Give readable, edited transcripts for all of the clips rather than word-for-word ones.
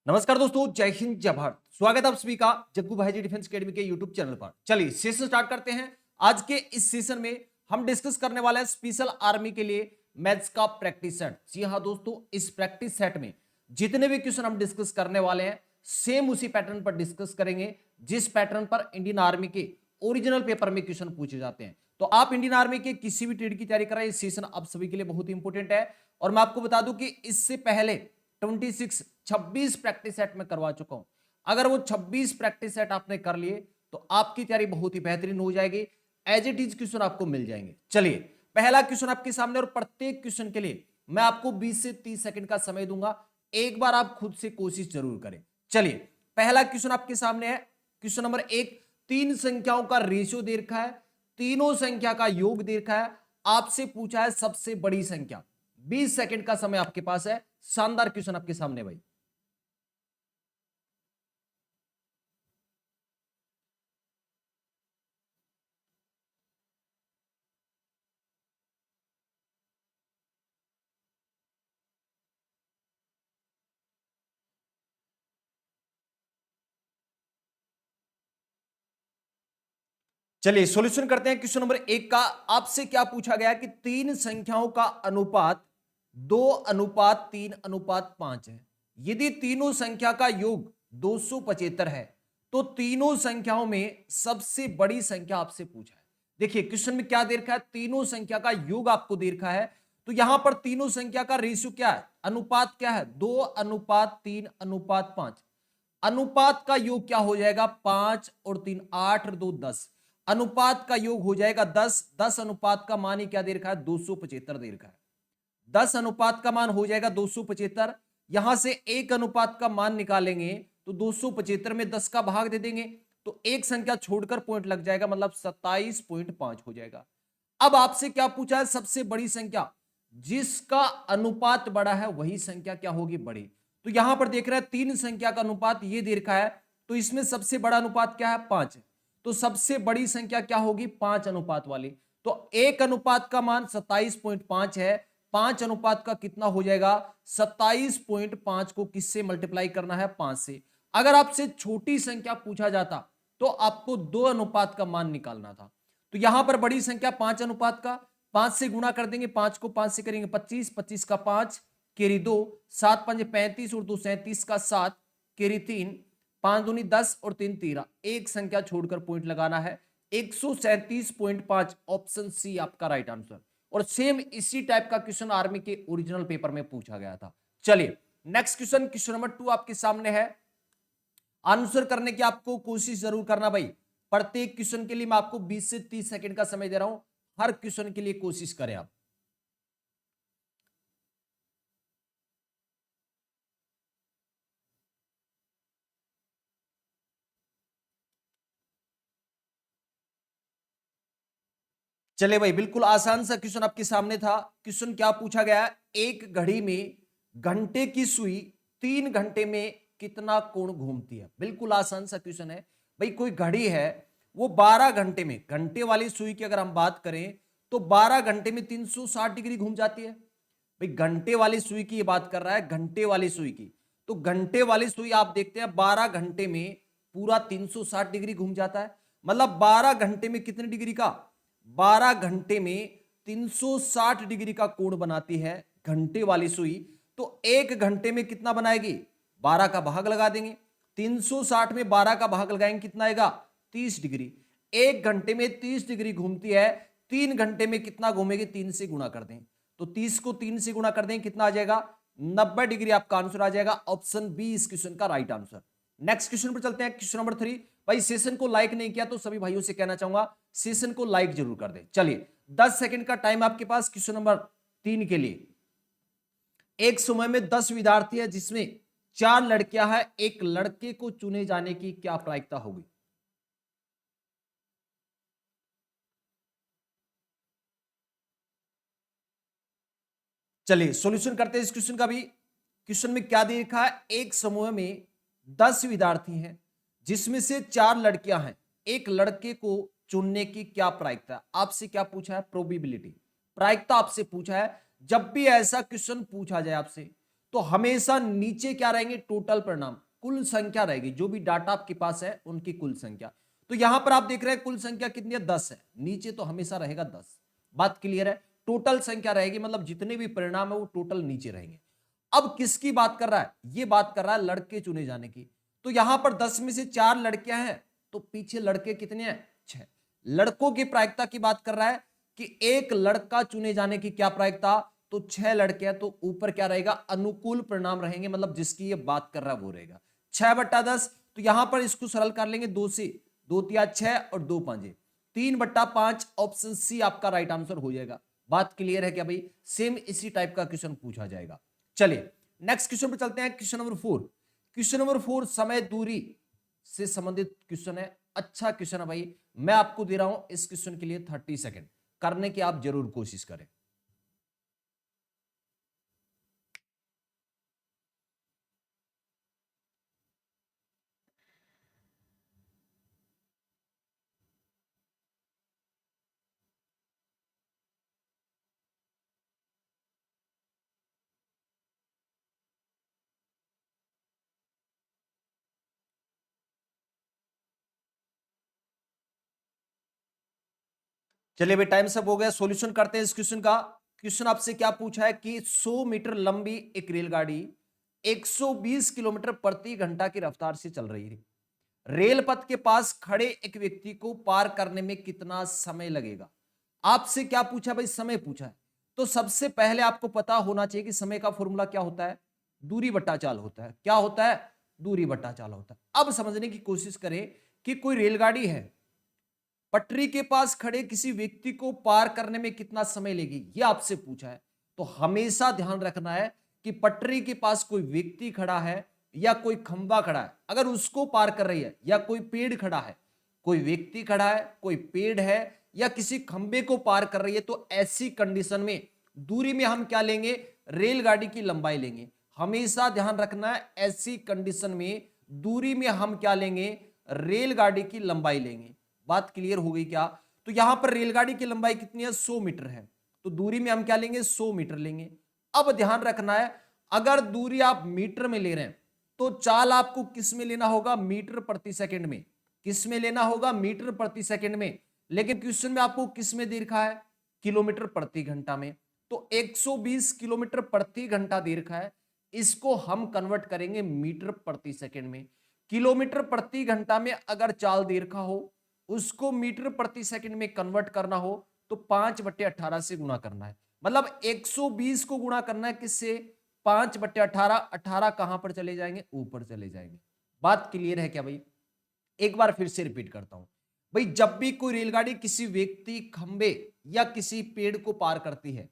नमस्कार दोस्तों, जय हिंद जय भारत। स्वागत है आप सभी का जग्गू भाई जी डिफेंस एकेडमी के यूट्यूब चैनल पर। चलिए सेशन स्टार्ट करते हैं। आज के इस सेशन में हम डिस्कस करने वाले हैं स्पेशल आर्मी के लिए मैथ्स का प्रैक्टिस सेट। जी हाँ दोस्तों, इस प्रैक्टिस सेट में जितने भी क्वेश्चन हम डिस्कस करने वाले हैं सेम उसी पैटर्न पर डिस्कस करेंगे जिस पैटर्न पर इंडियन आर्मी के ओरिजिनल पेपर में क्वेश्चन पूछे जाते हैं। तो आप इंडियन आर्मी के किसी भी ट्रेड की तैयारी कर रहे हैं, इस सेशन आप सभी के लिए बहुत इंपॉर्टेंट है। और मैं आपको बता दूं कि इससे पहले 26 प्रैक्टिस सेट में करवा चुका हूं। अगर वो 26 प्रैक्टिस सेट आपने कर लिए तो आपकी तैयारी बहुत ही बेहतरीन हो जाएगी। एज इट इज क्वेश्चन आपको मिल जाएंगे। चलिए पहला क्वेश्चन आपके सामने, और प्रत्येक क्वेश्चन के लिए मैं आपको 20 से 30 सेकंड का समय दूंगा। एक बार आप खुद से कोशिश जरूर करें। चलिए पहला क्वेश्चन आपके सामने है। क्वेश्चन नंबर 1, तीन संख्याओं का रेशियो दे रखा है, तीनों संख्या का योग दे रखा है, आपसे पूछा है सबसे बड़ी संख्या। 20 सेकंड का समय आपके पास है। शानदार क्वेश्चन आपके सामने भाई। चलिए सॉल्यूशन करते हैं। क्वेश्चन नंबर 1 का आपसे क्या पूछा गया कि तीन संख्याओं का अनुपात 2:3:5 है। यदि तीनों संख्या का योग 275 है तो तीनों संख्याओं में सबसे बड़ी संख्या आपसे पूछा है। देखिए क्वेश्चन में क्या दे रखा है, तीनों संख्या का योग आपको दे रखा है। तो यहां पर तीनों संख्या का रेशियो क्या है, अनुपात क्या है, 2:3:5। अनुपात का योग क्या हो जाएगा, 5 और 3 8 और 2 10। अनुपात का योग हो जाएगा 10। 10 अनुपात का मान ही क्या दे रखा है, 275 दे रखा है। 10 अनुपात का मान हो जाएगा 275। यहां से एक अनुपात का मान निकालेंगे तो 275 में 10 का भाग दे देंगे तो एक संख्या छोड़कर पॉइंट लग जाएगा, मतलब 27.5 हो जाएगा। अब आपसे क्या पूछा है, सबसे बड़ी संख्या। जिसका अनुपात बड़ा है वही संख्या क्या होगी, बड़ी। तो यहां पर देख रहे हैं तीन संख्या का अनुपात ये दे रखा है, तो इसमें सबसे बड़ा अनुपात क्या है, 5 है। तो सबसे बड़ी संख्या क्या होगी, 5 अनुपात वाली। तो एक अनुपात का मान 27.5 है। 5 अनुपात का कितना हो जाएगा, 27.5 को किससे मल्टीप्लाई करना है, 5 से। अगर आपसे छोटी संख्या पूछा जाता तो आपको 2 अनुपात का मान निकालना था। तो यहां पर बड़ी संख्या 5 अनुपात का, 5 से गुणा कर देंगे, 5 को 5 से करेंगे 25, 25 का 5 केरी 2, 7 5 35 और 2 37 का 7 केरी 3, 5 दूनी 10 और 3 13। एक संख्या छोड़कर पॉइंट लगाना है, 137.5। ऑप्शन सी आपका राइट आंसर। और सेम इसी टाइप का क्वेश्चन आर्मी के ओरिजिनल पेपर में पूछा गया था। चलिए नेक्स्ट क्वेश्चन, क्वेश्चन नंबर 2 आपके सामने है। आंसर करने की आपको कोशिश जरूर करना भाई। प्रत्येक क्वेश्चन के लिए मैं आपको 20 से 30 सेकंड का समय दे रहा हूं। हर क्वेश्चन के लिए कोशिश करें आप। चले भाई, बिल्कुल आसान सा क्वेश्चन आपके सामने था। क्वेश्चन क्या पूछा गया है, एक घड़ी में घंटे की सुई 3 घंटे में कितना कोण घूमती है। बिल्कुल आसान सा क्वेश्चन है भाई। कोई घड़ी है वो 12 घंटे में, घंटे वाली सुई की अगर हम बात करें तो 12 घंटे में 360 डिग्री घूम जाती है। भाई घंटे वाली सुई की ये बात कर रहा है, घंटे वाली सुई की। तो घंटे वाली सुई आप देखते हैं 12 घंटे में पूरा 360 डिग्री घूम जाता है। मतलब 12 घंटे में कितने डिग्री का, 12 घंटे में 360 डिग्री का कोण बनाती है घंटे वाली सुई। तो एक घंटे में कितना बनाएगी, 12 का भाग लगा देंगे। 360 में 12 का भाग लगाएंगे, कितना आएगा, 30 डिग्री। एक घंटे में 30 डिग्री घूमती है, 3 घंटे में कितना घूमेगी, 3 से गुणा कर दें। तो 30 को 3 से गुणा कर दें, कितना आ जाएगा, 90 डिग्री आपका आंसर आ जाएगा। ऑप्शन बी इस क्वेश्चन का राइट आंसर। नेक्स्ट क्वेश्चन पर चलते हैं, क्वेश्चन नंबर 3। भाई सेशन को लाइक नहीं किया तो सभी भाइयों से कहना चाहूंगा सेशन को लाइक जरूर कर दें। चलिए 10 सेकंड का टाइम आपके पास क्वेश्चन नंबर 3 के लिए। एक समय में 10 विद्यार्थी है जिसमें 4 लड़कियां हैं, एक लड़के को चुने जाने की क्या प्रायिकता होगी। चलिए सॉल्यूशन करते हैं इस क्वेश्चन का भी। क्वेश्चन में क्या दे रखा है, एक समूह में 10 विद्यार्थी हैं जिसमें से 4 लड़कियां हैं, एक लड़के को चुनने की क्या प्रायिकता है। आपसे क्या पूछा है, प्रोबेबिलिटी, प्रायिकता आपसे पूछा है। जब भी ऐसा क्वेश्चन पूछा जाए आपसे तो हमेशा नीचे क्या रहेंगे, टोटल परिणाम, कुल संख्या रहेगी, जो भी डाटा आपके पास है उनकी कुल संख्या। तो यहां पर आप देख रहे हैं कुल संख्या कितनी है, 10 है, नीचे तो हमेशा रहेगा 10। बात क्लियर है, टोटल संख्या रहेगी, मतलब जितने भी परिणाम है वो टोटल नीचे रहेंगे। अब किसकी बात कर रहा है, ये बात कर रहा है लड़के चुने जाने की। तो यहां पर 10 में से 4 लड़कियां हैं, तो पीछे लड़के कितने हैं, 6। लड़कों की प्रायिकता की बात कर रहा है कि एक लड़का चुने जाने की क्या प्रायिकता, तो 6 लड़के हैं, तो ऊपर क्या रहेगा, अनुकूल परिणाम रहेंगे, मतलब जिसकी ये बात कर रहा है वो रहेगा 6/10। तो यहां पर इसको सरल कर लेंगे, 2 से, 2 तिया 6 और 2 पांजे 3/5, ऑप्शन सी आपका राइट आंसर हो जाएगा। बात क्लियर है क्या भाई, सेम इसी टाइप का क्वेश्चन पूछा जाएगा। चलिए नेक्स्ट क्वेश्चन पे चलते हैं, क्वेश्चन नंबर 4। क्वेश्चन नंबर 4 समय दूरी से संबंधित क्वेश्चन है, अच्छा क्वेश्चन है भाई। मैं आपको दे रहा हूं इस क्वेश्चन के लिए 30 सेकंड, करने की आप जरूर कोशिश करें। चलिए भाई टाइम सब हो गया, सॉल्यूशन करते हैं इस क्वेश्चन का। क्वेश्चन आपसे क्या पूछा है कि 100 मीटर लंबी एक रेलगाड़ी 120 किलोमीटर प्रति घंटा की रफ्तार से चल रही है। रेल पथ के पास खड़े एक व्यक्ति को पार करने में कितना समय लगेगा। आपसे क्या पूछा भाई, समय पूछा है। तो सबसे पहले आपको पता होना चाहिए कि समय का फॉर्मूला क्या होता है, दूरी बट्टा चाल होता है। क्या होता है, दूरी बट्टा चाल होता है। अब समझने की कोशिश करें कि कोई रेलगाड़ी है, पटरी के पास खड़े किसी व्यक्ति को पार करने में कितना समय लेगी, ये आपसे पूछा है। तो हमेशा ध्यान रखना है कि पटरी के पास कोई व्यक्ति खड़ा है या कोई खंबा खड़ा है, अगर उसको पार कर रही है, या कोई पेड़ खड़ा है, कोई व्यक्ति खड़ा है, कोई पेड़ है, या किसी खंबे को पार कर रही है, तो ऐसी कंडीशन में दूरी में हम क्या लेंगे, रेलगाड़ी की लंबाई लेंगे। हमेशा ध्यान रखना है, ऐसी कंडीशन में दूरी में हम क्या लेंगे, रेलगाड़ी की लंबाई लेंगे। बात क्लियर हो गई क्या। तो यहां पर रेलगाड़ी की लंबाई कितनी है, 100 मीटर है, तो दूरी में हम क्या लेंगे, 100 मीटर लेंगे। अब ध्यान रखना है, अगर दूरी आप मीटर में ले रहे हैं तो चाल आपको किस में लेना होगा, मीटर प्रति सेकंड में। किस में लेना होगा, मीटर प्रति सेकंड में। लेकिन क्वेश्चन में आपको किस में दे रखा है, किलोमीटर प्रति घंटा में। तो 120 किलोमीटर प्रति घंटा दे रखा है, इसको हम कन्वर्ट करेंगे मीटर प्रति सेकंड में। किलोमीटर प्रति घंटा में अगर चाल दे रखा हो, उसको मीटर प्रति सेकंड में कन्वर्ट करना हो तो 5/18 से गुणा करना है। मतलब 120 को गुणा करना है किससे, 5/18। 18 कहां पर चले जाएंगे, ऊपर चले जाएंगे। बात क्लियर है क्या भाई, एक बार फिर से रिपीट करता हूं भाई। जब भी कोई रेलगाड़ी किसी व्यक्ति, खंबे या किसी पेड़ को पार करती है,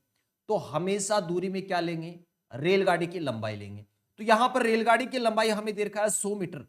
तो हमेशा दूरी में क्या लेंगे, रेलगाड़ी की लंबाई लेंगे। तो यहां पर रेलगाड़ी की लंबाई हमें दे रखा है 100 मीटर।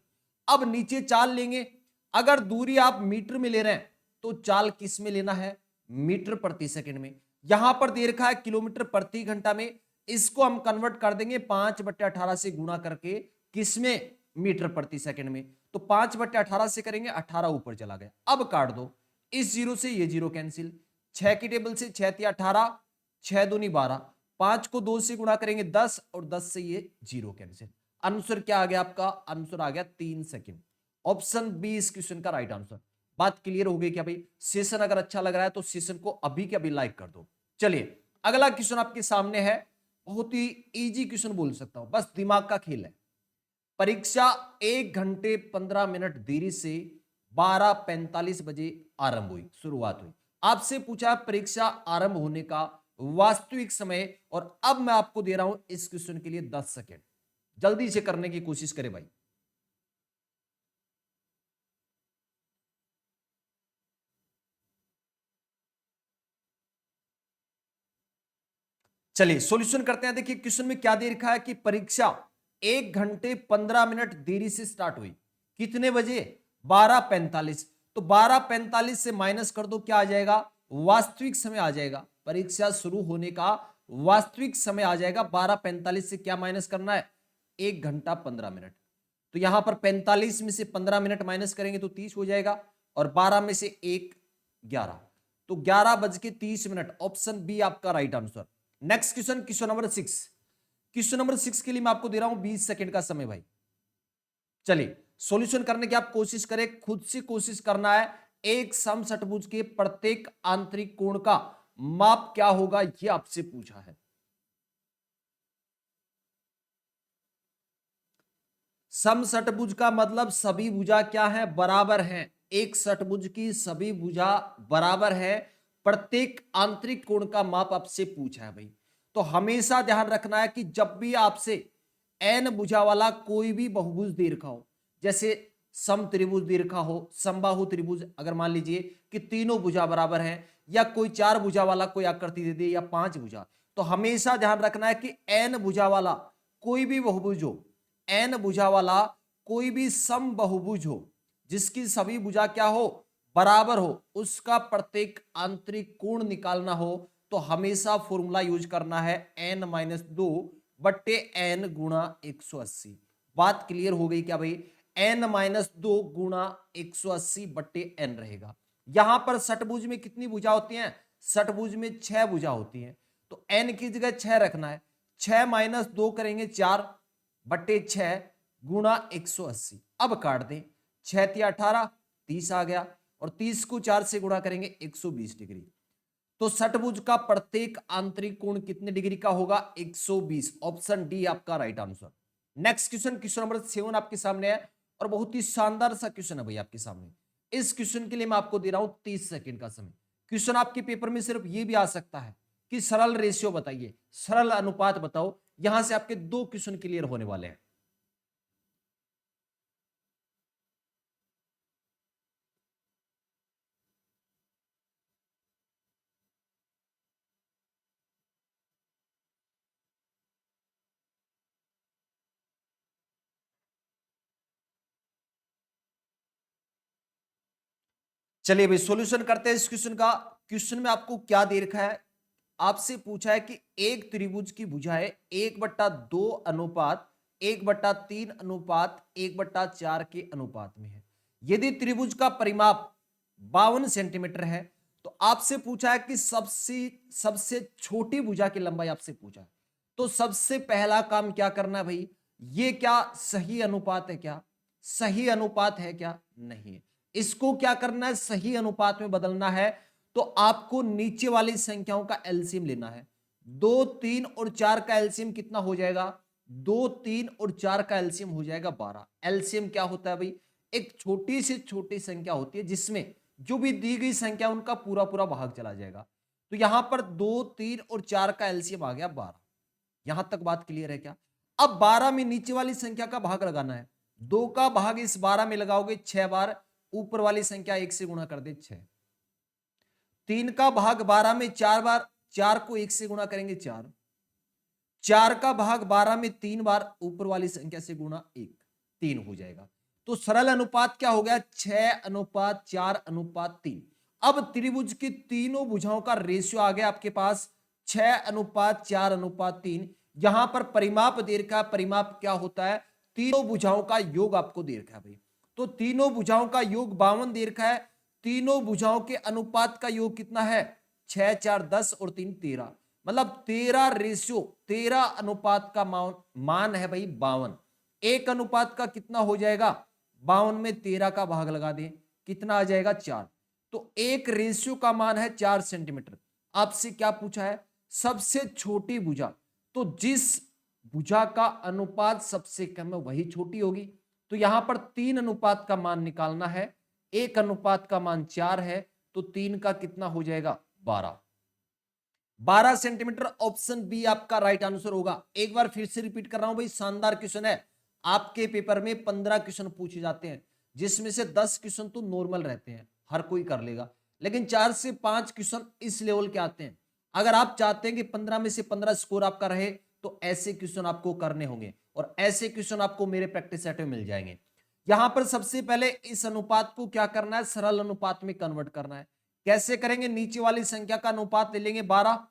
अब नीचे चाल लेंगे, अगर दूरी आप मीटर में ले रहे हैं तो चाल किस में लेना है, मीटर प्रति सेकंड में। यहां पर दे रखा है किलोमीटर प्रति घंटा में, इसको हम कन्वर्ट कर देंगे 5/18 से गुणा करके, किसमें, मीटर प्रति सेकंड में। तो 5/18 से करेंगे, 18 ऊपर चला गया। अब काट दो, इस जीरो से ये जीरो कैंसिल, 6 की टेबल से 6 तिया 18, 6 दूनी 12, 5 को 2 से गुणा करेंगे 10, और 10 से ये जीरो कैंसिल। आंसर क्या आ गया आपका, आंसर आ गया 3 सेकंड। ऑप्शन बी इस क्वेश्चन का राइट आंसर। बात क्लियर हो गई क्या भाई। सेशन अगर अच्छा लग रहा है तो सेशन को अभी के अभी लाइक कर दो। चलिए अगला क्वेश्चन आपके सामने है, बहुत ही इजी क्वेश्चन बोल सकता हूं, बस दिमाग का खेल है। परीक्षा 1 घंटे 15 मिनट देरी से 12:45 बजे आरंभ हुई, शुरुआत हुई। आपसे पूछा परीक्षा आरंभ होने का वास्तविक समय, और अब मैं आपको दे रहा हूं इस क्वेश्चन के लिए 10 सेकेंड। जल्दी से करने की कोशिश करें भाई। चलिए सॉल्यूशन करते हैं। देखिए क्वेश्चन में क्या दे रखा है कि परीक्षा 1 घंटे 15 मिनट देरी से स्टार्ट हुई, कितने बजे, 12:45। तो 12:45 से माइनस कर दो, क्या आ जाएगा, वास्तविक समय आ जाएगा। परीक्षा शुरू होने का वास्तविक समय आ जाएगा। 12:45 से क्या माइनस करना है, 1 घंटा 15 मिनट। तो यहां पर 45 में से 15 मिनट माइनस करेंगे तो 30 हो जाएगा, और 12 में से 1 11, तो 11:30 ऑप्शन बी आपका right answer. Next question, question number 6। Question number 6 के लिए मैं आपको दे रहा हूं 20 सेकंड का समय भाई। चलिए सॉल्यूशन करने की आप कोशिश करें, खुद से कोशिश करना है। एक समषटभुज के प्रत्येक आंतरिक कोण का माप क्या होगा, यह आपसे पूछा है। समषटभुज का मतलब सभी भुजा क्या है, बराबर हैं। एक षटभुज की सभी भुजा बराबर है, प्रत्येक आंतरिक कोण का माप आपसे पूछा है भाई। तो हमेशा ध्यान रखना है कि जब भी आपसे एन भुजा वाला कोई भी बहुभुज दे रखा हो, जैसे सम त्रिभुज दे रखा हो, समबाहु त्रिभुज, अगर मान लीजिए कि तीनों भुजा बराबर हैं, या कोई चार भुजा वाला कोई आकृति दे दे, या पांच भुजा, तो हमेशा ध्यान रखना है कि एन भुजा वाला कोई भी बहुभुज हो, एन भुजा वाला कोई भी सम बहुभुज हो, जिसकी सभी भुजा क्या हो, बराबर हो, उसका प्रत्येक आंतरिक कोण निकालना हो तो हमेशा फॉर्मूला यूज करना है n-2 बट्टे n गुणा 180। बात क्लियर हो गई क्या भाई? n-2 गुणा 180 बट्टे n रहेगा। यहां पर षटभुज में कितनी भुजा होती हैं? षटभुज में 6 भुजा होती हैं, तो n की जगह 6 रखना है। 6 - 2 करेंगे 4 बट्टे 6 गुणा 180। अब काट दें, 6 × 18 30 आ गया, और 30 को 4 से गुणा करेंगे 120 डिग्री। तो षटभुज का प्रत्येक आंतरिक कोण कितने डिग्री का होगा? 120। ऑप्शन डी आपका right answer. Next question, question number 7 आपके सामने है, और बहुत ही शानदार सा क्वेश्चन है भाई आपके सामने। इस क्वेश्चन के लिए मैं आपको दे रहा हूं 30 सेकंड का समय। क्वेश्चन आपके पेपर में सिर्फ ये भी आ सकता है कि सरल रेशियो बताइए, सरल अनुपात बताओ। यहां से आपके 2 क्वेश्चन क्लियर होने वाले हैं। चलिए भाई सॉल्यूशन करते हैं इस क्वेश्चन का। क्वेश्चन में आपको क्या दे रखा है? आपसे पूछा है कि एक त्रिभुज की भुजाएं 1/2 अनुपात 1/3 अनुपात 1/4 के अनुपात में है। यदि त्रिभुज का परिमाप 52 सेंटीमीटर है, तो आपसे पूछा है कि सबसे सबसे छोटी भुजा की लंबाई आपसे पूछा है। तो सबसे पहला काम क्या करना है भाई? ये क्या सही अनुपात है क्या? सही अनुपात है क्या? नहीं है। इसको क्या करना है? सही अनुपात में बदलना है। तो आपको नीचे वाली संख्याओं का एलसीएम लेना है। 2, 3 और 4 का एलसीएम कितना हो जाएगा? 2, 3 और 4 का एलसीएम हो जाएगा 12। एलसीएम क्या होता है भाई? एक छोटी से छोटी संख्या होती है जिसमें जो भी दी गई संख्या उनका पूरा पूरा भाग चला जाएगा। तो यहां पर 2, 3 और 4 का एलसीएम आ गया 12। यहां तक बात क्लियर है क्या? अब 12 में नीचे वाली संख्या का भाग लगाना है। 2 का भाग इस 12 में लगाओगे 6 बार, ऊपर वाली संख्या 1 से गुणा कर दे 6। 3 का भाग 12 में 4 बार, 4 को 1 से गुणा करेंगे 4। 4 का भाग 12 में 3 बार, ऊपर वाली संख्या से गुणा 1, 3 हो जाएगा। तो सरल अनुपात क्या हो गया? 6:4:3। अब त्रिभुज की तीनों भुजाओं का रेशियो आ गया आपके पास 6:4:3। यहां पर परिमाप दे रखा है, परिमाप क्या होता है? तीनों भुजाओं का योग आपको दे रखा है भाई। तो तीनों भुजाओं का योग 52 दे रखा है। तीनों भुजाओं के अनुपात का योग कितना है? 6, 4 10 और 3 13। मतलब 13 रेशियो 13 अनुपात का मान है भाई 52। एक अनुपात का कितना हो जाएगा? 52 में 13 का भाग लगा दें, कितना आ जाएगा? 4। तो एक रेशियो का मान है 4 सेंटीमीटर। आपसे क्या पूछा है? सबसे छोटी भुजा। तो जिस भुजा का अनुपात सबसे कम है वही छोटी होगी। तो यहां पर 3 अनुपात का मान निकालना है। एक अनुपात का मान 4 है, तो 3 का कितना हो जाएगा? 12। 12 सेंटीमीटर। ऑप्शन बी आपका राइट आंसर होगा। एक बार फिर से रिपीट कर रहा हूं भाई, शानदार क्वेश्चन है। आपके पेपर में 15 क्वेश्चन पूछे जाते हैं, जिसमें से 10 क्वेश्चन तो नॉर्मल रहते हैं, हर कोई कर लेगा, लेकिन 4 से 5 क्वेश्चन इस लेवल के आते हैं। अगर आप चाहते हैं कि 15 में से 15 स्कोर आपका रहे, तो ऐसे क्वेश्चन आपको करने होंगे, और ऐसे क्वेश्चन आपको मेरे प्रैक्टिस सेट में मिल जाएंगे। यहां पर सबसे पहले इस अनुपात को क्या करना है? सरल अनुपात में कन्वर्ट करना है। कैसे करेंगे? नीचे वाली संख्या का अनुपात ले लेंगे 12,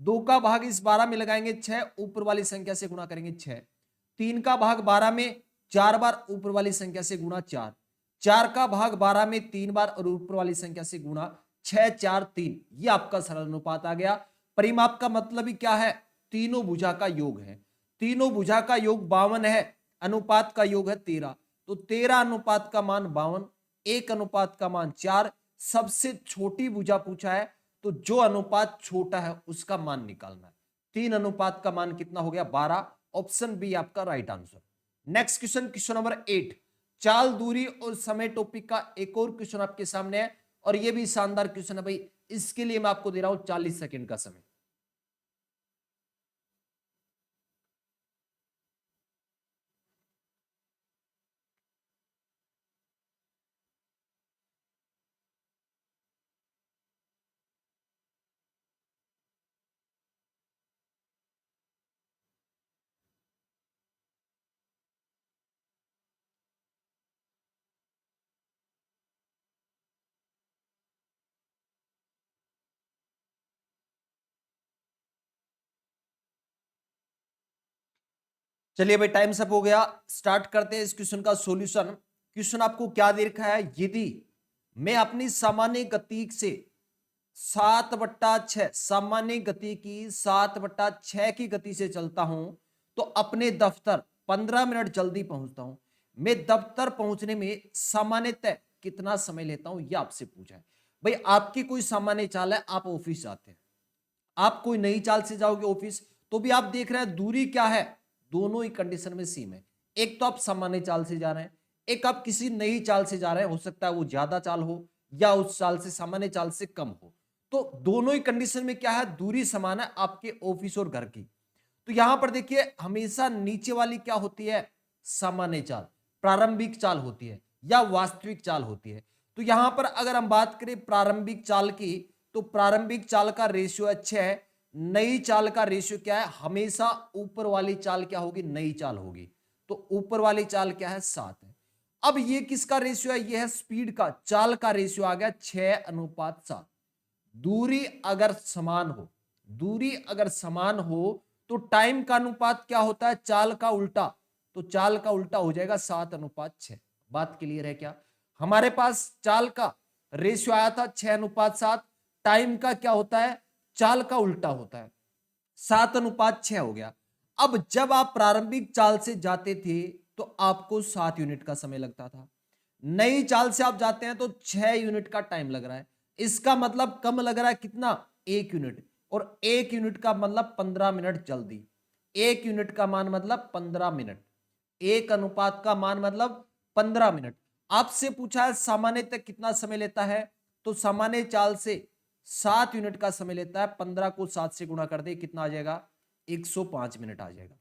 2 का भाग इस 12 में लगाएंगे 6, ऊपर वाली संख्या से गुणा करेंगे 6। 3 का भाग 12 में 4 बार, ऊपर वाली संख्या से गुणा 4। 4 का भाग 12 में 3 बार और ऊपर वाली संख्या से गुणा 6, 4, 3। ये आपका सरल अनुपात आ गया। परिमाप का मतलब ही क्या है? तीनों भुजा का योग है। तीनों भुजा का योग 52 है, अनुपात का योग है 13, तो 13 अनुपात का मान 52, 1 अनुपात का मान 4, सबसे छोटी भुजा पूछा है तो जो अनुपात छोटा है उसका मान निकालना है। 3 अनुपात का मान कितना हो गया 12, ऑप्शन बी आपका right answer. Next question, question number 8, चाल, दूरी और समय टॉपिक का एक और क्वेश्चन आपके सामने है और ये भी शानदार क्वेश्चन है भाई। इसके लिए मैं आपको दे रहा हूं 40 सेकंड का समय। चलिए भाई, टाइम सब हो गया, स्टार्ट करते हैं इस क्वेश्चन का सॉल्यूशन। क्वेश्चन आपको क्या दे रखा है, यदि मैं अपनी सामान्य गति से 7/6 सामान्य गति की 7/6 की गति से चलता हूं तो अपने दफ्तर 15 मिनट जल्दी पहुंचता हूं। मैं दफ्तर पहुंचने में सामान्यतः कितना समय लेता हूं, यह आपसे पूछा है। भाई आपकी कोई सामान्य चाल है, आप ऑफिस जाते हैं, आप कोई नई चाल से जाओगे ऑफिस, तो भी आप देख रहे हैं दूरी क्या है, दोनों ही कंडीशन में सेम है। एक तो आप सामान्य चाल से जा रहे हैं, एक आप किसी नई चाल से जा रहे हैं, हो सकता है वो ज्यादा चाल हो या उस चाल से सामान्य चाल से कम हो, तो दोनों ही कंडीशन में क्या है, दूरी समान है आपके ऑफिस और घर की। तो यहां पर देखिए हमेशा नीचे वाली क्या होती है, सामान्य चाल, प्रारंभिक चाल होती है या वास्तविक चाल होती है। तो यहां पर अगर हम बात करें प्रारंभिक चाल की, तो प्रारंभिक चाल का रेशियो 6 है, नई चाल का रेशियो क्या है, हमेशा ऊपर वाली चाल क्या होगी, नई चाल होगी, तो ऊपर वाली चाल क्या है, 7 है। अब ये किसका रेशियो है, ये है स्पीड का, चाल का रेशियो आ गया 6:7। दूरी अगर समान हो, दूरी अगर समान हो तो टाइम का अनुपात क्या होता है, चाल का उल्टा, तो चाल का उल्टा हो जाएगा 7:6। बात क्लियर है क्या, हमारे पास चाल का रेशियो आया था 6:7, टाइम का क्या होता है, चाल का उल्टा होता है, 7:6 हो गया। अब जब आप प्रारंभिक चाल से जाते थे तो आपको 7 यूनिट का समय लगता था, नई चाल से आप जाते हैं तो 6 यूनिट का टाइम लग रहा है। इसका मतलब कम लग रहा है कितना, 1 यूनिट, और 1 यूनिट का मतलब 15 मिनट जल्दी, 1 यूनिट का मान मतलब 15 मिनट, 1 अनुपात का मान मतलब 15 मिनट। आपसे पूछा है सामान्यतः कितना समय लेता है, तो सामान्य चाल से 7 यूनिट का समय लेता है, 15 को 7 से गुणा कर दे कितना आ जाएगा, 105 मिनट आ जाएगा।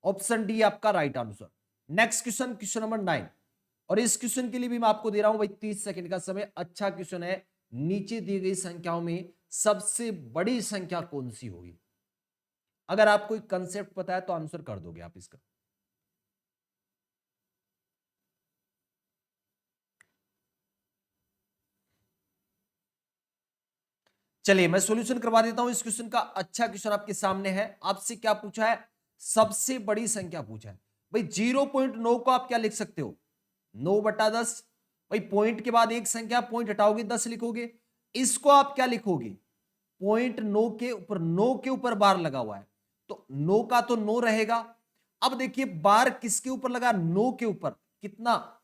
ऑप्शन डी आपका right answer. Next question, question number 9, और इस क्वेश्चन के लिए भी मैं आपको दे रहा हूं भाई 30 सेकंड का समय। अच्छा क्वेश्चन है, नीचे दी गई संख्याओं में सबसे बड़ी संख्या कौन सी होगी, अगर आपको एक कंसेप्ट पता है तो आंसर कर दोगे आप इसका। चलिए मैं सॉल्यूशन करवा देता हूं इस क्वेश्चन का। अच्छा क्वेश्चन आपके सामने है, आपसे क्या पूछा है, सबसे बड़ी संख्या पूछा है। भाई 0.9 को आप क्या लिख सकते हो, 9/10। भाई पॉइंट के बाद एक संख्या, पॉइंट हटाओगे 10 लिखोगे। इसको आप क्या लिखोगे, पॉइंट 9 के ऊपर, 9 के ऊपर बार लगा हुआ है, तो 9 का तो 9 रहेगा। अब देखिए बार किसके ऊपर लगा, 9 के ऊपर, कितना,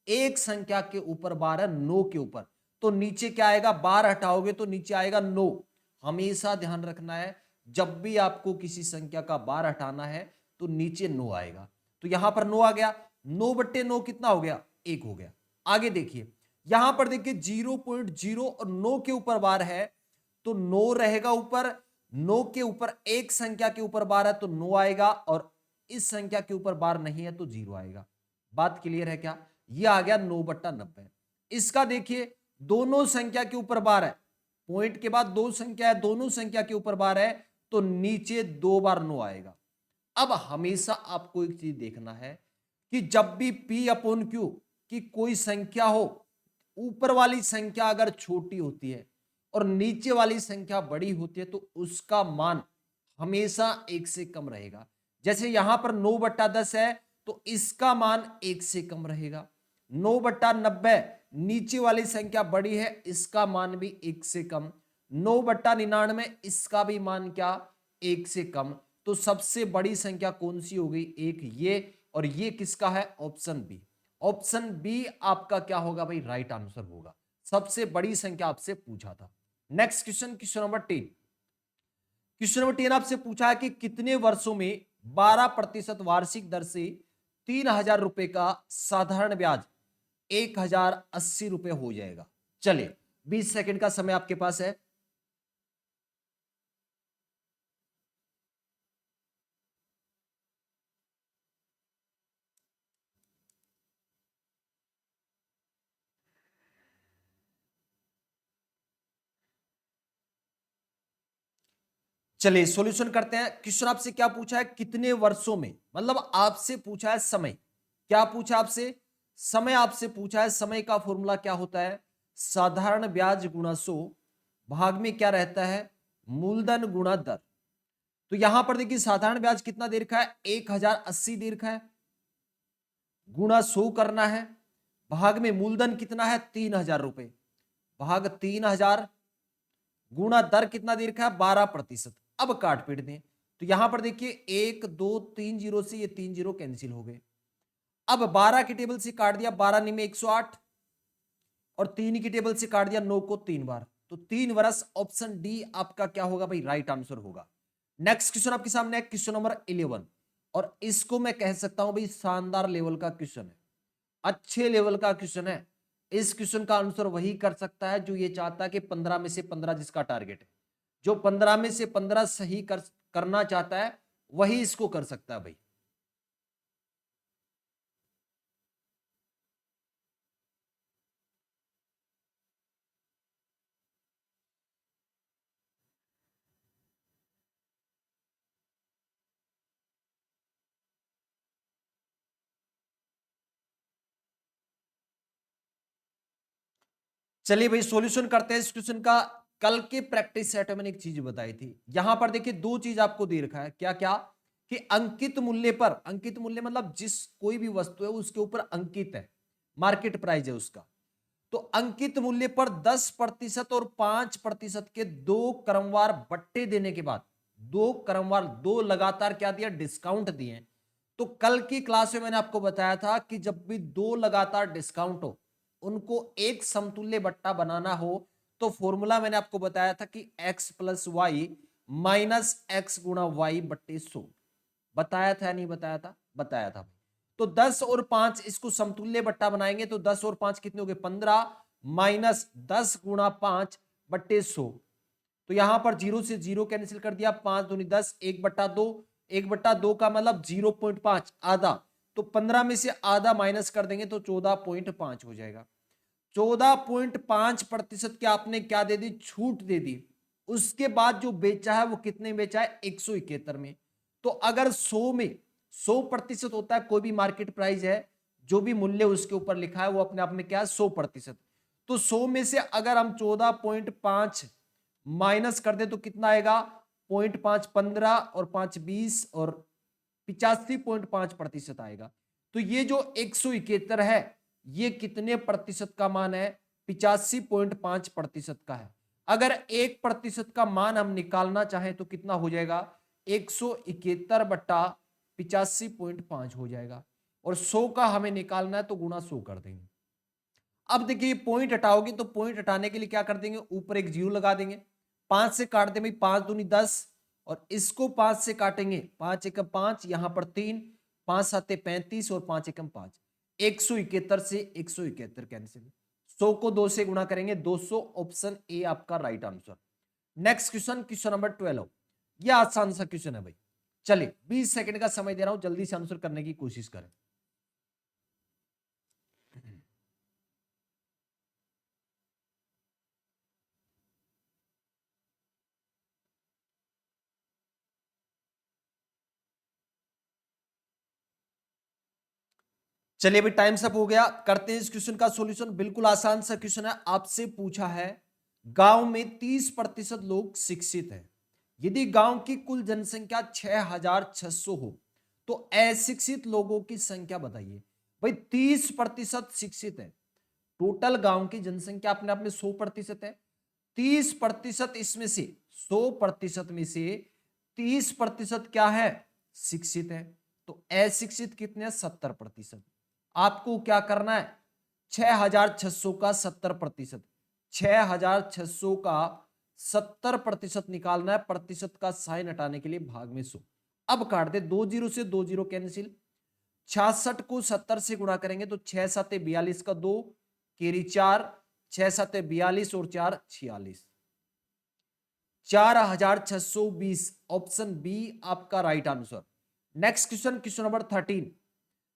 एक संख्या के ऊपर बार है, 9 के ऊपर, तो नीचे क्या आएगा, बार हटाओगे तो नीचे आएगा 9। हमेशा ध्यान रखना है, जब भी आपको किसी संख्या का बार हटाना है तो नीचे 9 आएगा। तो यहां पर 9 आ गया, 9/9 कितना हो गया, 1 हो गया। आगे देखिए, यहां पर देखिए 0.0 और 9 के ऊपर बार है तो 9 रहेगा ऊपर, 9 के ऊपर एक संख्या के ऊपर बार है तो 9 आएगा, और इस संख्या के ऊपर बार नहीं है तो 0 आएगा। बात क्लियर है क्या, ये आ गया 9/90। इसका देखिए दोनों संख्या के ऊपर बार है, पॉइंट के बाद दो संख्या है, दोनों संख्या के ऊपर बार है तो नीचे 2 बार 9 आएगा। अब हमेशा आपको एक चीज देखना है कि जब भी P/Q की कोई संख्या हो, ऊपर वाली संख्या अगर छोटी होती है और नीचे वाली संख्या बड़ी होती है तो उसका मान हमेशा 1 से कम रहेगा। जैसे यहां पर 9/10 है तो इसका मान 1 से कम रहेगा। 9/90 नीचे वाली संख्या बड़ी है, इसका मान भी 1 से कम। 9/99 इसका भी मान क्या, 1 से कम। तो सबसे बड़ी संख्या कौन सी हो गई? एक ये, और ये किसका है? Option B. ऑप्शन बी आपका क्या होगा भाई? राइट आंसर होगा। सबसे बड़ी संख्या आपसे पूछा था। Next question, question number 10। Question number 10 आपसे पूछा है कि कितने वर्षों में 12% वार्षिक दर से 3000 रुपए का साधारण ब्याज 1080 रुपए हो जाएगा? चलिए 20 सेकंड का समय आपके पास है। चलिए सॉल्यूशन करते हैं। क्वेश्चन आपसे क्या पूछा है? कितने वर्षों में, मतलब आपसे पूछा है समय। क्या पूछा आपसे? समय आपसे पूछा है। समय का फॉर्मूला क्या होता है? साधारण ब्याज गुणा 100 भाग में क्या रहता है? मूलधन गुणा दर। तो यहां पर देखिए साधारण ब्याज कितना दे रखा है? 1080 दे रखा है, गुणा 100 करना है, भाग में मूलधन कितना है? 3000 रुपए, भाग 3000 गुणा दर कितना दे रखा है? 12%। अब काट पीट दें तो यहां पर देखिए 1 2 3 जीरो से ये 3 जीरो कैंसिल हो गए। अब 12 की टेबल से काट दिया, 12 में 108, और 3 की टेबल से काट दिया 9 को 3 बार, तो 3 वर्ष। ऑप्शन डी आपका क्या होगा भाई? राइट आंसर होगा। नेक्स्ट क्वेश्चन आपके सामने है, क्वेश्चन नंबर 11, और इसको मैं कह सकता हूं भाई शानदार लेवल का क्वेश्चन है, अच्छे लेवल का क्वेश्चन है। इस क्वेश्चन का आंसर वही कर सकता है जो ये चाहता है कि 15 में से 15 जिसका टारगेट है, जो 15 में से 15 सही करना चाहता है वही इसको कर सकता है भाई। चलिए भाई सॉल्यूशन करते हैं इस क्वेश्चन का। कल के प्रैक्टिस सेट में मैंने एक चीज बताई थी, यहां पर देखिए दो चीज आपको दे रखा है। क्या क्या? कि अंकित मूल्य पर, अंकित मूल्य मतलब जिस कोई भी वस्तु है उसके ऊपर अंकित है, मार्केट प्राइस है उसका, तो अंकित मूल्य पर 10% और 5% के दो क्रमवार बट्टे देने के बाद, दो क्रमवार, दो लगातार क्या दिया? डिस्काउंट दिए। तो कल की क्लास में मैंने आपको बताया था कि जब भी दो लगातार डिस्काउंट हो उनको एक समतुल्य बट्टा बनाना हो तो फॉर्मूला मैंने आपको बताया था कि x plus Y minus X गुणा वाई बट्टे 100। बताया था या नहीं बताया था? बताया था। तो 10 और 5 इसको समतुल्य बट्टा बनाएंगे तो 10 और 5 कितने हो गए? 15 माइनस 10 गुणा 5 बट्टे 100। तो यहां पर जीरो से जीरो कैंसिल कर दिया, 5 दूनी 10, 1/2, 1/2 का मतलब 0.5 आधा, तो 15 में से आधा माइनस कर देंगे तो 14.5 हो जाएगा। 14.5% की आपने क्या दे दी? छूट दे दी। उसके बाद जो बेचा है वो कितने में बेचा है? 171 में। तो अगर 100 में 100% होता है, कोई भी मार्केट प्राइस है, जो भी मूल्य उसके ऊपर लिखा है वो अपने आप में क्या है? 100%। तो 100 में से अगर हम 14.5 माइनस कर दे तो कितना आएगा? 0.5 15 और 5 20 और 85.5% आएगा। तो ये जो 171 है ये कितने प्रतिशत का मान है? 85.5% का है। अगर 1% का मान हम निकालना चाहें तो कितना हो जाएगा? 171 बट्टा 85.5 हो जाएगा, और 100 का हमें निकालना है तो गुणा 100 कर देंगे। अब देखिए पॉइंट हटाओगे तो पॉइंट हटाने के लिए क्या कर देंगे? ऊपर एक जीरो लगा देंगे, 5 से काट देंगे, 5 दूनी 10, और इसको 5 से काटेंगे, 5 एकम 5, यहां पर 3, 5 साते 35 और 5 एकम 5, 171 से 171 कैंसिल, 100 को 2 से गुणा करेंगे 200। ऑप्शन ए आपका right answer. Next question, question number 12। यह आसान सा क्वेश्चन है भाई। चलिए 20 सेकंड का समय दे रहा हूं, जल्दी से आंसर करने की कोशिश करें। चलिए अभी टाइम सब हो गया, करते हैं इस क्वेश्चन का सॉल्यूशन। बिल्कुल आसान सा क्वेश्चन है। आपसे पूछा है गांव में 30% लोग शिक्षित हैं, यदि गांव की कुल जनसंख्या 6600 हो तो अशिक्षित लोगों की संख्या बताइए। भाई 30% शिक्षित है, टोटल गांव की जनसंख्या अपने आप में 100% है, 30% इसमें से 100% में से 30% क्या है, शिक्षित है। तो अशिक्षित कितने हैं, 70%। आपको क्या करना है, 6,600 का 70%, 6,600 का 70% निकालना है। प्रतिशत का साइन हटाने के लिए भाग में 100। अब काट दे, 2 जीरो से 2 जीरो कैंसिल। 66 को 70 से गुणा करेंगे तो 6 7 42 का 2 केरी 4, 6 7 42 और 4 46, 4,620। ऑप्शन बी आपका right answer. Next question, question number 13।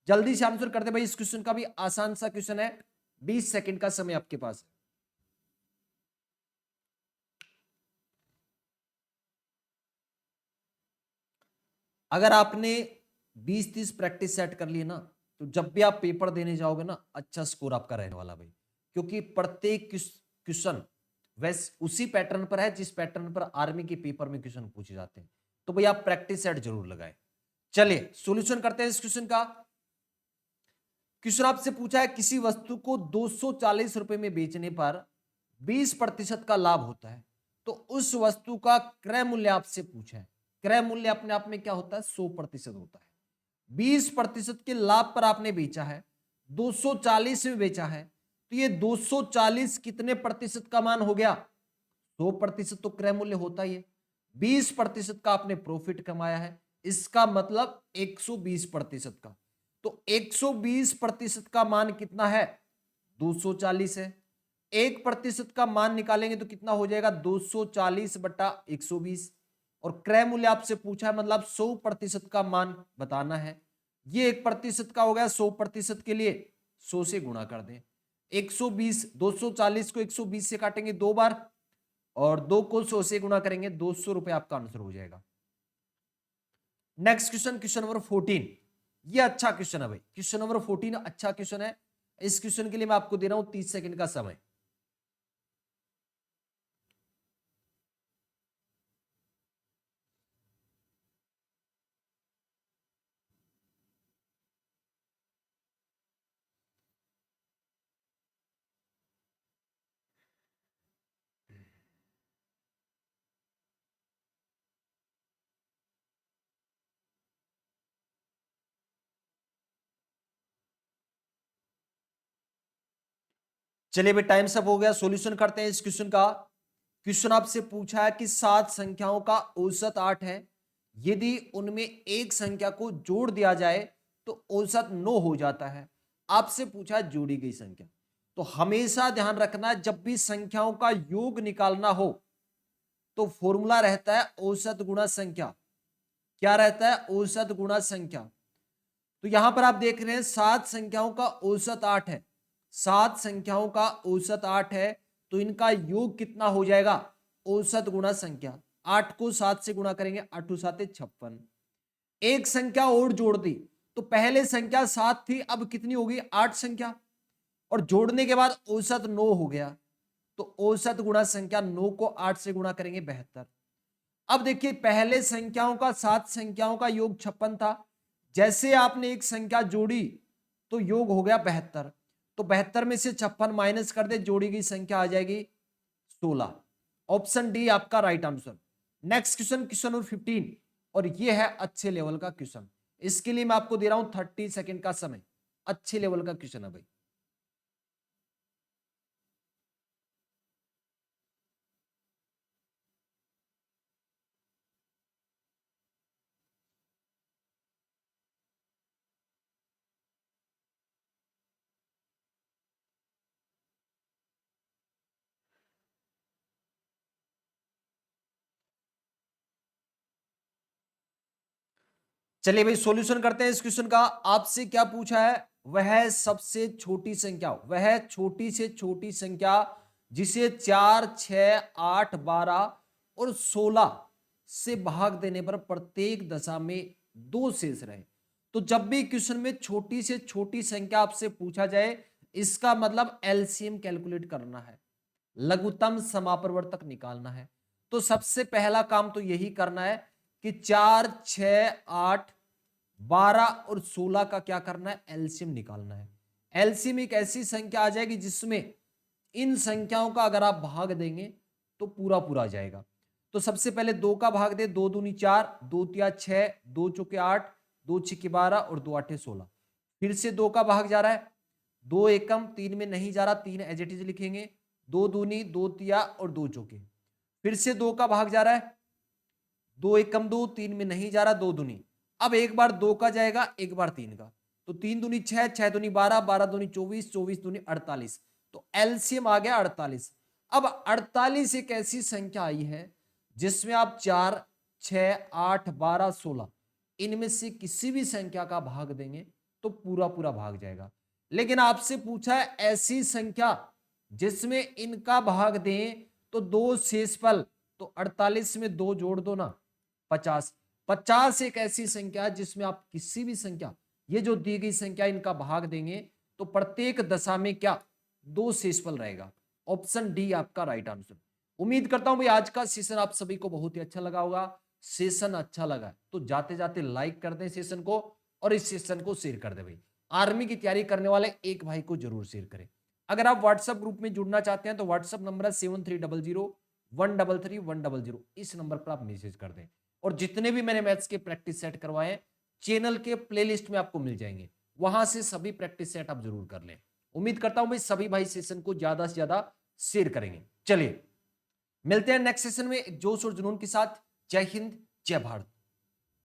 जल्दी से आंसर करते भाई, इस क्वेश्चन का भी आसान सा क्वेश्चन है, 20 सेकंड का समय आपके पास है। अगर आपने 20-30 प्रैक्टिस सेट कर ली ना, तो जब भी आप पेपर देने जाओगे ना, अच्छा स्कोर आपका रहने वाला भाई। क्योंकि प्रत्येक क्वेश्चन वैसे उसी पैटर्न पर है जिस पैटर्न पर आर्मी के पेपर में क्वेश्चन पूछे जाते हैं। तो भाई आप प्रैक्टिस सेट जरूर लगाएं। चलिए सॉल्यूशन करते हैं इस क्वेश्चन का। क्वेश्चन आपसे पूछा है, किसी वस्तु को 240 रुपए में बेचने पर 20% का लाभ होता है, तो उस वस्तु का क्रय मूल्य आपसे पूछा है। क्रय मूल्य अपने आप में क्या होता है, 100% होता है। 20% के लाभ पर आपने बेचा है, 240 में बेचा है, तो ये 240 कितने प्रतिशत का मान हो गया, 100% तो क्रय मूल्य होता ही है। 20% का आपने प्रॉफिट कमाया है, इसका मतलब 120% का। तो 120% का मान कितना है, 240 है। 1% का मान निकालेंगे तो कितना हो जाएगा, 240 बटा 120। और क्रय मूल्य आपसे पूछा है, मतलब 100% का मान बताना है। ये 1% का हो गया, 100% के लिए 100 से गुणा कर दें। 120, 240 को 120 से काटेंगे 2 बार, और 2 को 100 से गुणा करेंगे, 200 रुपए आपका आंसर हो जाएगा। Next question, question number 14। ये अच्छा क्वेश्चन है भाई, क्वेश्चन नंबर 14 अच्छा क्वेश्चन है। इस क्वेश्चन के लिए मैं आपको दे रहा हूं 30 सेकंड का समय। चलिए भाई टाइम सब हो गया, सॉल्यूशन करते हैं इस क्वेश्चन का। क्वेश्चन आपसे पूछा है कि 7 संख्याओं का औसत 8 है, यदि उनमें एक संख्या को जोड़ दिया जाए तो औसत 9 हो जाता है। आपसे पूछा है जोड़ी गई संख्या। तो हमेशा ध्यान रखना, जब भी संख्याओं का योग निकालना हो तो फॉर्मूला रहता है औसत गुणा संख्या। क्या रहता है, औसत गुणा संख्या। तो यहां पर आप देख रहे हैं 7 संख्याओं का औसत 8 है, 7 संख्याओं का औसत 8 है, तो इनका योग कितना हो जाएगा, औसत गुणा संख्या। 8 को 7 से गुणा करेंगे, 8 7 56। एक संख्या और जोड़ दी, तो पहले संख्या 7 थी, अब कितनी होगी, 8 संख्या, और जोड़ने के बाद औसत 9 हो गया। तो औसत गुणा संख्या 9 को 8 से गुणा करेंगे, 72। अब देखिए पहले संख्याओं का 7 संख्याओं का योग 56 था, जैसे आपने एक संख्या जोड़ी तो योग हो गया 72। तो 72 में से 56 माइनस कर दे, जोड़ी गई संख्या आ जाएगी 16। ऑप्शन डी आपका right answer. Next question, question number 15, और ये है अच्छे लेवल का क्वेश्चन। इसके लिए मैं आपको दे रहा हूं 30 सेकंड का समय। अच्छे लेवल का क्वेश्चन है भाई। चलिए भाई सॉल्यूशन करते हैं इस क्वेश्चन का। आपसे क्या पूछा है, वह सबसे छोटी संख्या, वह छोटी से छोटी संख्या जिसे 4, 6, 8, 12 और 16 से भाग देने पर प्रत्येक दशा में 2 शेष रहे। तो जब भी क्वेश्चन में छोटी से छोटी संख्या आपसे पूछा जाए, इसका मतलब एलसीएम कैलकुलेट करना है, लघुत्तम समापवर्तक निकालना है। तो सबसे पहला काम तो यही करना है कि 4, 6, 8, 12 और 16 का क्या करना है, एलसीएम निकालना है। एलसीएम एक ऐसी संख्या आ जाएगी जिसमें इन संख्याओं का अगर आप भाग देंगे तो पूरा पूरा आ जाएगा। तो सबसे पहले 2 का भाग दे, 2 दूनी 4, 2 तिया 6, 2 चौके 8, 2 छिके 12 और 2 आठे 16। फिर से 2 का भाग जा रहा है, 2 एकम 3 में नहीं जा रहा, 3 एज इट इज लिखेंगे, 2 दूनी 2 तिया और 2 चौके। फिर से 2 का भाग जा रहा है, 2 एकम 2, 3 में नहीं जा रहा, 2 दूनी। अब एक बार 2 का जाएगा, एक बार 3 का, तो 3 दूनी 6, 6 दूनी 12, 12 दूनी 24, 24 दूनी 48। तो एलसीएम आ गया 48। अब 48 एक ऐसी संख्या आई है जिसमें आप 4, 6, 8, 12, 16 इनमें से किसी भी संख्या का भाग देंगे तो पूरा पूरा भाग जाएगा। लेकिन आपसे पूछा है ऐसी संख्या जिसमें इनका भाग दें तो 2 शेषफल, तो 48 में 2 जोड़ दो ना, 50। 50 एक ऐसी संख्या जिसमें आप किसी भी संख्या, ये जो दी गई संख्या, इनका भाग देंगे तो प्रत्येक दशा में क्या, 2 शेषफल रहेगा। ऑप्शन डी आपका राइट आंसर। उम्मीद करता हूं भाई आज का सेशन आप सभी को बहुत ही अच्छा लगा होगा। सेशन अच्छा लगा तो जाते जाते लाइक कर दें सेशन को, और इस सेशन को शेयर कर दें भाई। आर्मी की तैयारी करने वाले एक भाई को जरूर शेयर करें। अगर आप व्हाट्सएप ग्रुप में जुड़ना चाहते हैं तो व्हाट्सएप नंबर है 7300133100। इस नंबर पर आप मैसेज कर दें, और जितने भी मैंने मैथ्स के प्रैक्टिस सेट करवाए हैं चैनल के प्लेलिस्ट में आपको मिल जाएंगे, वहां से सभी प्रैक्टिस सेट आप जरूर कर लें। उम्मीद करता हूं भाई सभी भाई सेशन को ज्यादा से ज्यादा शेयर करेंगे। चलिए मिलते हैं नेक्स्ट सेशन में जोश और जुनून के साथ। जय हिंद, जय भारत।